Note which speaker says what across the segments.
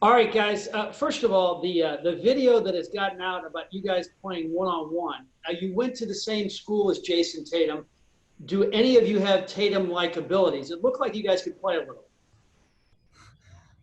Speaker 1: All right, guys. First of all, the video that has gotten out about you guys playing one-on-one. Now, you went to the same school as Jason Tatum. Do any of you have Tatum-like abilities? It looked like you guys could play a little.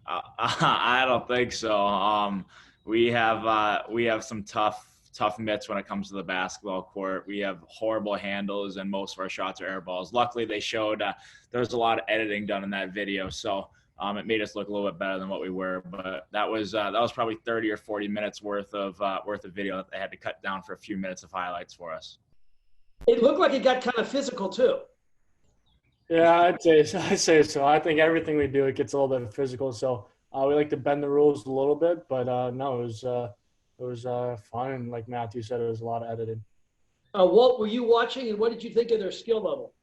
Speaker 2: I don't think so. We have some tough mitts when it comes to the basketball court. We have horrible handles, and most of our shots are air balls. Luckily, they showed there was a lot of editing done in that video, so it made us look a little bit better than what we were. But that was probably 30 or 40 minutes worth of video that they had to cut down for a few minutes of highlights for us.
Speaker 1: It looked like it got kind of physical too.
Speaker 3: Yeah, I'd say so. I think everything we do, it gets a little bit physical. So we like to bend the rules a little bit, but no, it was fun. And like Matthew said, it was a lot of editing.
Speaker 1: Walt, were you watching, and what did you think of their skill level?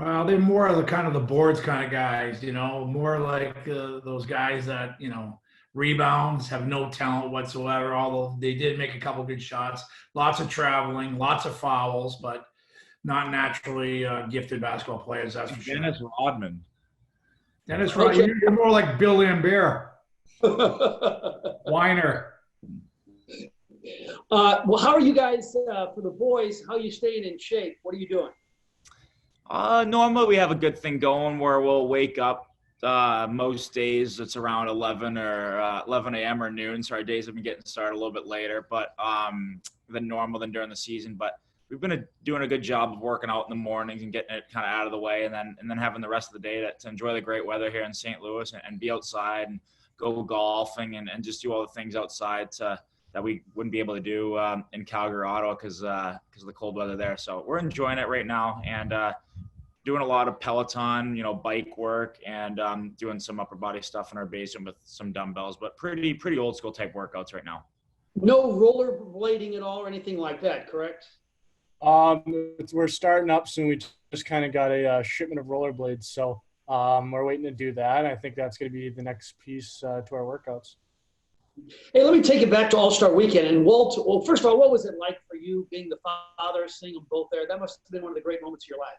Speaker 4: Well, they're more of the kind of the boards kind of guys, more like those guys that, rebounds, have no talent whatsoever, although they did make a couple good shots. Lots of traveling, lots of fouls, but not naturally gifted basketball players, that's for sure.
Speaker 2: Dennis Rodman.
Speaker 4: Dennis Rodman, okay. You're more like Bill Lambert. Whiner.
Speaker 1: Well, how are you guys, for the boys, how are you staying in shape? What are you doing?
Speaker 2: Normally we have a good thing going where we'll wake up most days it's around 11 a.m. or noon, so our days have been getting started a little bit later than normal than during the season. But we've been doing a good job of working out in the mornings and getting it kind of out of the way, and then having the rest of the day to enjoy the great weather here in St. Louis and be outside and go golfing and just do all the things outside that we wouldn't be able to do in Calgary, Ottawa because of the cold weather there. So we're enjoying it right now and doing a lot of Peloton, bike work, and doing some upper body stuff in our basement with some dumbbells, but pretty old school type workouts right now.
Speaker 1: No rollerblading at all or anything like that, correct?
Speaker 3: We're starting up soon. We just kind of got a shipment of rollerblades, so we're waiting to do that. I think that's going to be the next piece to our workouts.
Speaker 1: Hey, let me take it back to All-Star Weekend. And Walt, well, first of all, what was it like for you being the father, seeing them both there? That must have been one of the great moments of your life.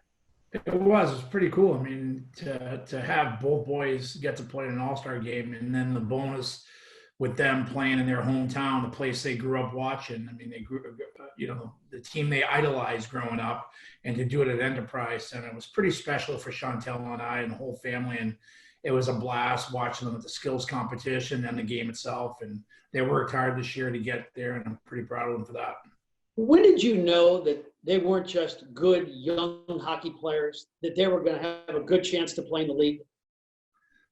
Speaker 4: It was pretty cool. I mean, to have both boys get to play in an All-Star game, and then the bonus with them playing in their hometown, the place they grew up watching. I mean, they grew, the team they idolized growing up, and to do it at Enterprise Center was pretty special for Chantel and I and the whole family. And it was a blast watching them at the skills competition and the game itself. And they worked hard this year to get there, and I'm pretty proud of them for that.
Speaker 1: When did you know that they weren't just good young hockey players, that they were going to have a good chance to play in the league?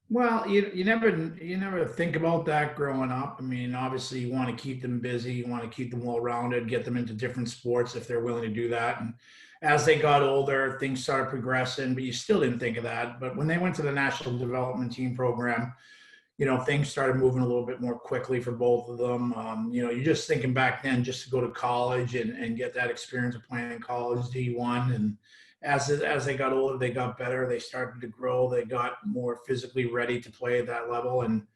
Speaker 4: Well, you never think about that growing up. I mean, obviously you want to keep them busy, you want to keep them well-rounded, get them into different sports if they're willing to do that. And as they got older, things started progressing, but you still didn't think of that. But when they went to the National Development Team program, things started moving a little bit more quickly for both of them. You're just thinking back then just to go to college and get that experience of playing in college D1. And as they got older, they got better. They started to grow. They got more physically ready to play at that level. And,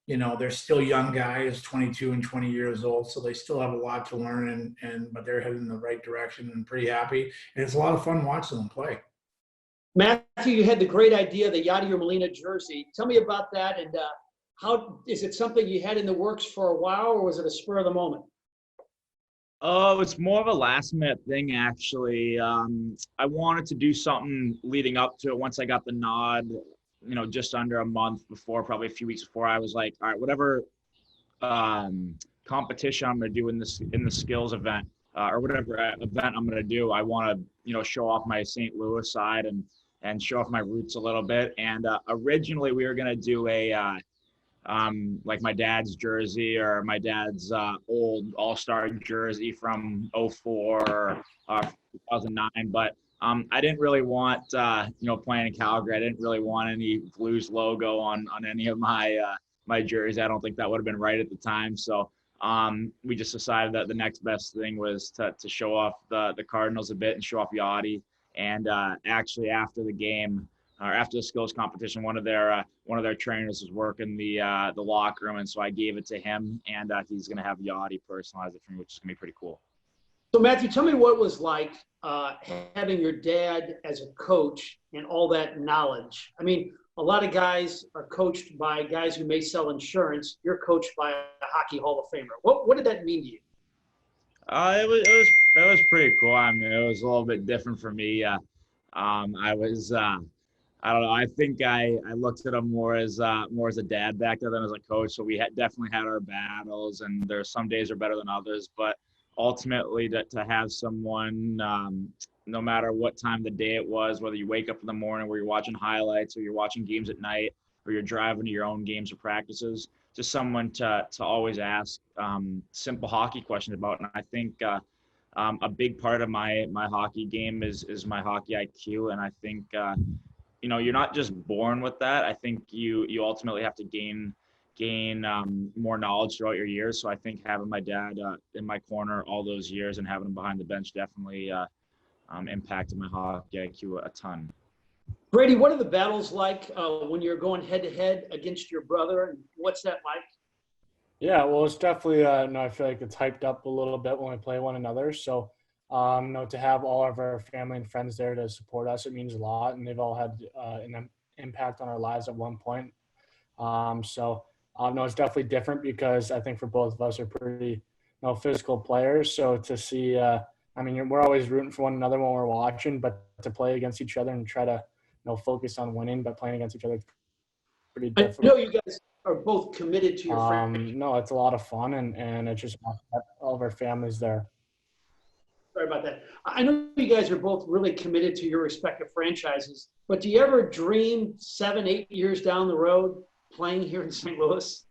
Speaker 4: they're still young guys, 22 and 20 years old. So they still have a lot to learn, but they're heading in the right direction and pretty happy. And it's a lot of fun watching them play.
Speaker 1: Matthew, you had the great idea, the Yadier Molina jersey. Tell me about that, and how is it something you had in the works for a while, or was it a spur of the moment?
Speaker 2: Oh, it's more of a last minute thing, actually. I wanted to do something leading up to it. Once I got the nod, just under a month before, probably a few weeks before, I was like, all right, whatever competition I'm going to do in the skills event or whatever event I'm going to do, I want to, show off my St. Louis side and show off my roots a little bit. And originally we were going to do a like my dad's jersey or my dad's old All-Star jersey from 04 or 2009. But I didn't really want, playing in Calgary, I didn't really want any Blues logo on any of my jerseys. I don't think that would have been right at the time. So we just decided that the next best thing was to show off the Cardinals a bit and show off Yachty. And actually after the game, or after the skills competition, one of their trainers was working the locker room, and so I gave it to him, and he's going to have Yachty personalize it for me, which is going to be pretty cool.
Speaker 1: So Matthew, tell me what it was like having your dad as a coach and all that knowledge. I mean, a lot of guys are coached by guys who may sell insurance. You're coached by a hockey Hall of Famer. What did that mean to you?
Speaker 2: It was pretty cool. I mean, it was a little bit different for me. I was I don't know. I think I looked at him more as a dad back there than as a coach. So we definitely had our battles, and there's some days are better than others. But ultimately, to have someone, no matter what time of the day it was, whether you wake up in the morning, where you're watching highlights, or you're watching games at night, or you're driving to your own games or practices, just someone to always ask simple hockey questions about. And I think a big part of my hockey game is my hockey IQ, and I think you're not just born with that. I think you ultimately have to gain more knowledge throughout your years. So I think having my dad in my corner all those years and having him behind the bench definitely impacted my hockey IQ a ton.
Speaker 1: Brady, what are the battles like when you're going head to head against your brother, and what's that like?
Speaker 3: Yeah, well, it's definitely, I feel like it's hyped up a little bit when we play one another. So, to have all of our family and friends there to support us, it means a lot. And they've all had an impact on our lives at one point. It's definitely different because I think for both of us are pretty, physical players. So to see, we're always rooting for one another when we're watching, but to play against each other and try to, focus on winning, but playing against each other, it's pretty difficult.
Speaker 1: I know you guys are both committed to your friendship.
Speaker 3: No, it's a lot of fun, and it's just all of our families there.
Speaker 1: Sorry about that. I know you guys are both really committed to your respective franchises, but do you ever dream 7-8 years down the road playing here in St. Louis?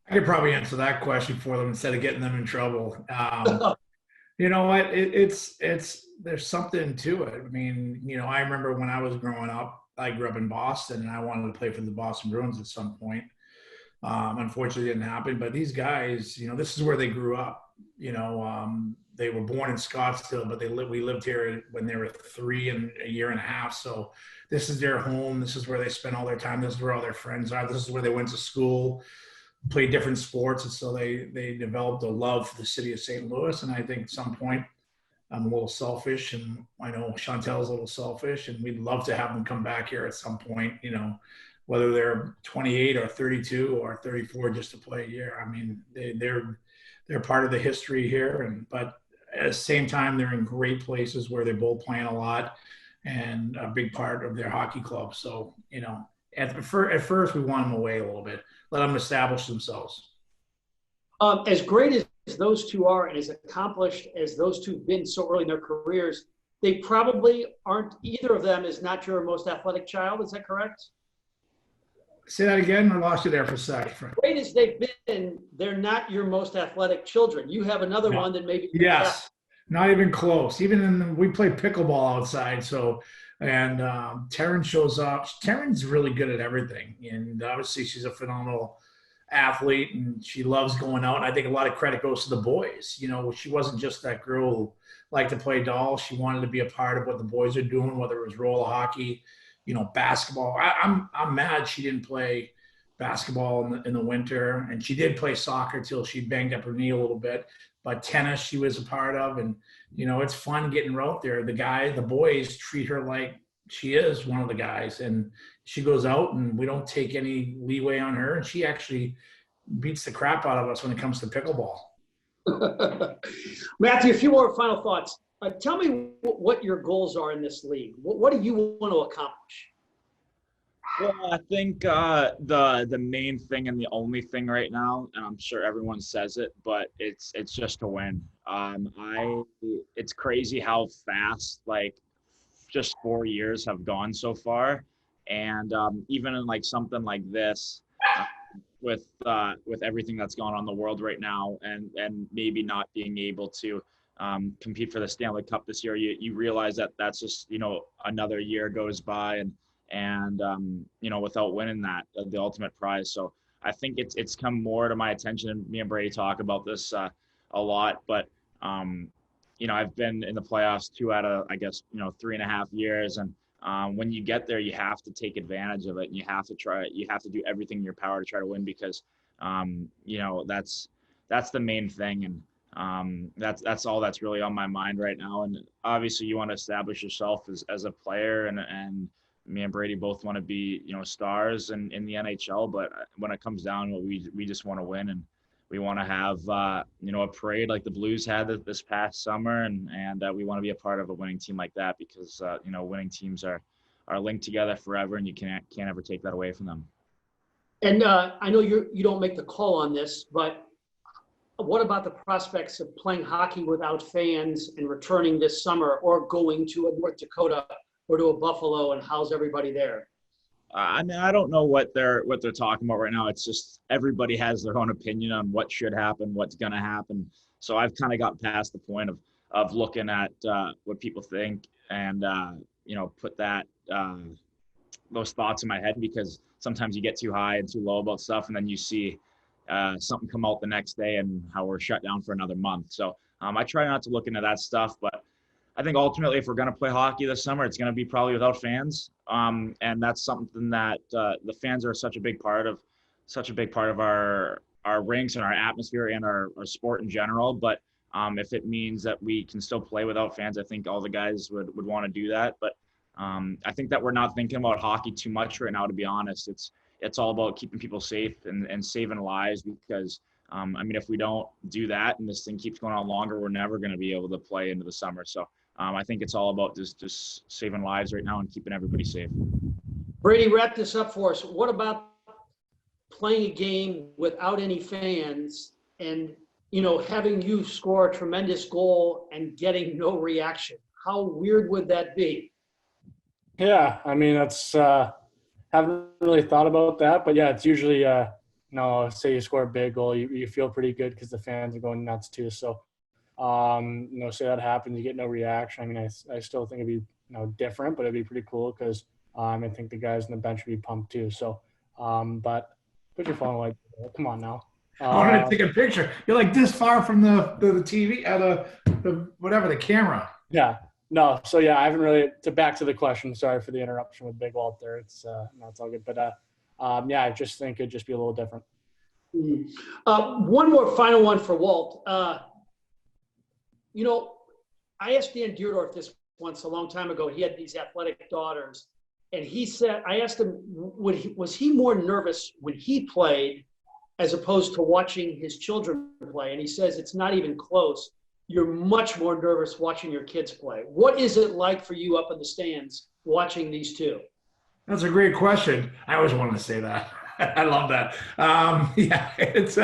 Speaker 4: I could probably answer that question for them instead of getting them in trouble. You know what? It's there's something to it. I mean, I remember when I was growing up, I grew up in Boston, and I wanted to play for the Boston Bruins at some point. Unfortunately, it didn't happen. But these guys, this is where they grew up. They were born in Scottsdale, but we lived here when they were 3 and a year and a half. So this is their home. This is where they spend all their time. This is where all their friends are. This is where they went to school, played different sports. And so they developed a love for the city of St. Louis. And I think at some point, I'm a little selfish, and I know Chantel's a little selfish, and we'd love to have them come back here at some point, whether they're 28 or 32 or 34 just to play a year. I mean, they're part of the history here, but at the same time, they're in great places where they're both playing a lot and a big part of their hockey club. So, at first we want them away a little bit, let them establish themselves.
Speaker 1: As great as those two are, and as accomplished as those two have been so early in their careers, they probably aren't, either of them is not your most athletic child. Is that correct?
Speaker 4: Say that again. I lost you there for a second.
Speaker 1: Great as they've been, they're not your most athletic children. You have another one that maybe.
Speaker 4: Yes, not even close. We play pickleball outside. So, and Taryn shows up. Taryn's really good at everything. And obviously she's a phenomenal athlete, and she loves going out. And I think a lot of credit goes to the boys. She wasn't just that girl who liked to play dolls. She wanted to be a part of what the boys are doing, whether it was roller hockey, basketball. I'm mad she didn't play basketball in the winter, and she did play soccer till she banged up her knee a little bit. But tennis she was a part of, and it's fun getting her out there. The boys treat her like she is one of the guys, and she goes out, and we don't take any leeway on her, and she actually beats the crap out of us when it comes to pickleball.
Speaker 1: Matthew, a few more final thoughts. Tell me what your goals are in this league. What do you want to accomplish?
Speaker 2: Well, I think the main thing and the only thing right now, and I'm sure everyone says it, but it's just to win. It's crazy how fast just 4 years have gone so far, and even in something like this, with everything that's going on in the world right now, and maybe not being able to compete for the Stanley Cup this year, you realize that that's just another year goes by, and without winning the ultimate prize. So I think it's come more to my attention, and me and Brady talk about this a lot, but I've been in the playoffs 2 out of 3.5 years, and when you get there, you have to take advantage of it, and you have to do everything in your power to try to win, because that's the main thing, and that's all that's really on my mind right now. And obviously you want to establish yourself as a player and me and Brady both want to be, stars in the NHL, but when it comes down to it, we just want to win, and we want to have, a parade like the Blues had this past summer, and we want to be a part of a winning team like that because, winning teams are linked together forever, and you can't ever take that away from them.
Speaker 1: And I know you don't make the call on this, but what about the prospects of playing hockey without fans and returning this summer, or going to a North Dakota or to a Buffalo, and how's everybody there?
Speaker 2: I mean, I don't know what they're talking about right now. It's just everybody has their own opinion on what should happen, what's going to happen. So I've kind of got past the point of looking at what people think and put that those thoughts in my head, because sometimes you get too high and too low about stuff, and then you see something come out the next day and how we're shut down for another month. So I try not to look into that stuff, but I think ultimately if we're going to play hockey this summer, it's going to be probably without fans. And that's something that the fans are such a big part of our rinks and our atmosphere and our sport in general. But if it means that we can still play without fans, I think all the guys would want to do that. But I think that we're not thinking about hockey too much right now, to be honest. It's all about keeping people safe and saving lives, because if we don't do that and this thing keeps going on longer, we're never going to be able to play into the summer. So I think it's all about just saving lives right now and keeping everybody safe.
Speaker 1: Brady, wrap this up for us. What about playing a game without any fans and, having you score a tremendous goal and getting no reaction? How weird would that be?
Speaker 3: Yeah, I mean, that's haven't really thought about that, but yeah, it's usually say you score a big goal, you feel pretty good because the fans are going nuts too. So, say that happens, you get no reaction. I mean, I still think it'd be different, but it'd be pretty cool because I think the guys on the bench would be pumped too. So, but put your phone away. Come on now.
Speaker 4: I want to take a picture. You're like this far from the TV, the camera.
Speaker 3: Yeah. No. So yeah, I haven't really. Back to the question. Sorry for the interruption with Big Walt there. It's it's all good. But I just think it'd just be a little different.
Speaker 1: Mm-hmm. One more final one for Walt. I asked Dan Deerdorf this once a long time ago. He had these athletic daughters, and he said, I asked him, was he more nervous when he played as opposed to watching his children play? And he says it's not even close. You're much more nervous watching your kids play. What is it like for you up in the stands watching these two?
Speaker 4: That's a great question. I always wanted to say that. I love that. It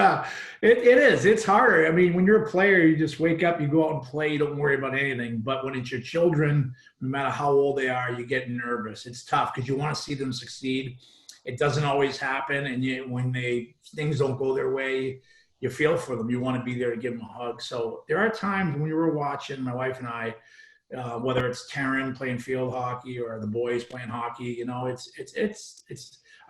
Speaker 4: is. It's harder. I mean, when you're a player, you just wake up, you go out and play, you don't worry about anything. But when it's your children, no matter how old they are, you get nervous. It's tough because you want to see them succeed. It doesn't always happen, and when things don't go their way, you feel for them. You want to be there to give them a hug. So there are times when we were watching, my wife and I, whether it's Taryn playing field hockey or the boys playing hockey,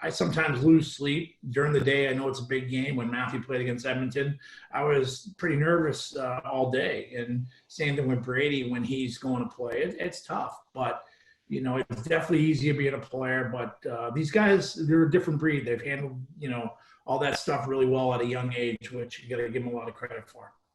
Speaker 4: I sometimes lose sleep during the day. I know it's a big game. When Matthew played against Edmonton, I was pretty nervous all day. And same thing with Brady when he's going to play. It's tough, but it's definitely easier being a player. But these guys, they're a different breed. They've handled all that stuff really well at a young age, which you got to give them a lot of credit for.